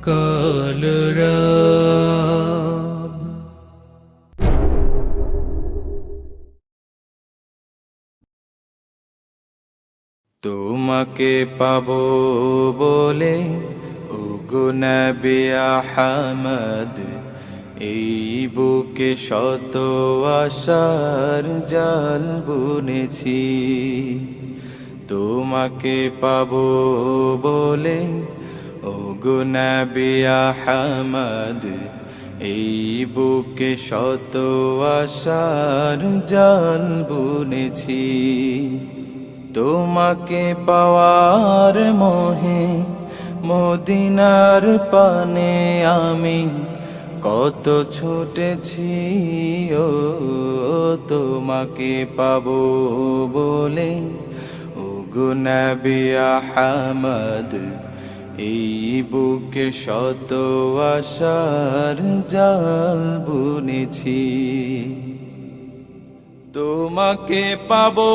কলরব তোমাকে পাবো বলে ওগো নবী আহমদ, এই বুকে শত আশার জাল বুনেছি। তোমাকে পাবো বলে ওগো নবী আহমদ, এই বুকে শত আশার জাল বুনেছি। তোমাকে পাওয়ার মোহে মদিনার পানে আমি কত ছুটেছি। ও তোমাকে পাবো বলে ওগো নবী আহমদ, এই বুকে শত আশার জাল বুনেছি। তোমাকে পাবো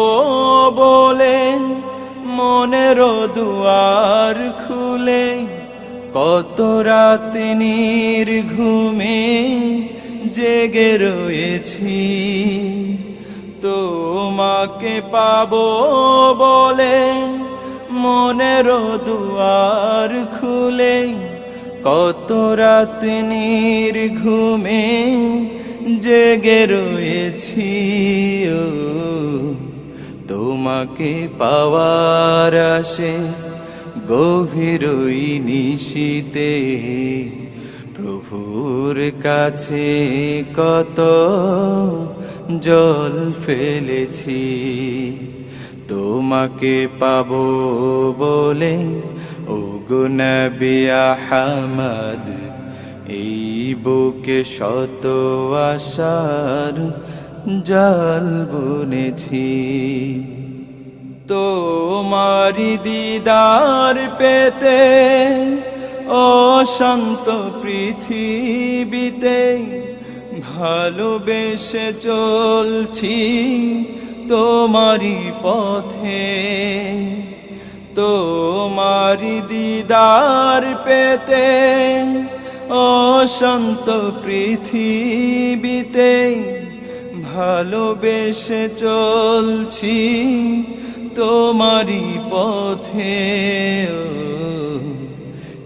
বলে মনের দুয়ার খুলে কত রাত নির্ঘুমে জেগে রয়েছি। তোমাকে পাবো বলে মনের দুয়ার খুলে কত রাত নির্ঘুমে জেগে রয়েছি। ও তোমাকে পাওয়ার আসে গভীর নিশীতে প্রভুর কাছে কত জল ফেলেছি। তোমাকে পাবো বলে ওগো নবী আহমদ, এই বুকে শত আশার জাল বুনেছি। তোমারি দিদার পেতে অশান্ত পৃথিবীতে ভালোবেসে চলছি তোমারি পথে। তোমারি দিদার পেতে অশান্ত পৃথিবীতে ভালোবেসে চলছি তোমারি পথে। ও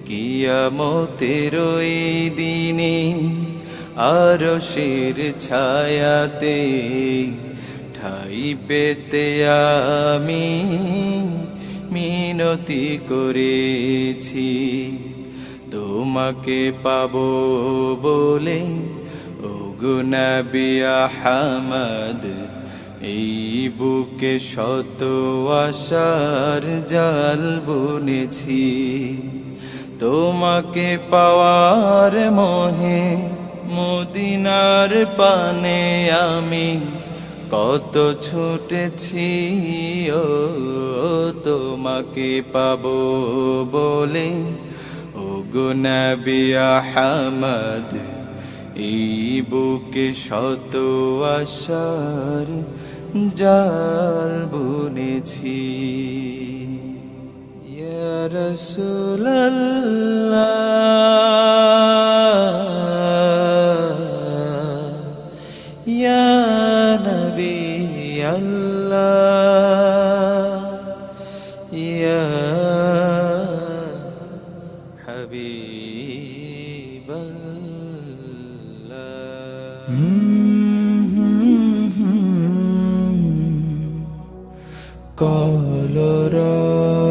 কিয়ামতের ওই দিনে আরশের ছায়াতে ঠাই পেতে আমি মিনতি করেছি। তোমাকে পাবো বলে ওগো নবী আহমদ, এই বুকে শত আশার জাল বুনেছি। তোমাকে পাওয়ার মোহে মদিনার পানে আমি কত ছুটেছি। ও তোমাকে পাবো বলে ওগো নবী আহমদ, এই বুকে শত আশার জাল বুনেছি। ইয়া রাসূলুল্লাহ, ইয়া নবী আল্লাহ, ইয়া হাবিবাল্লাহ। কলরব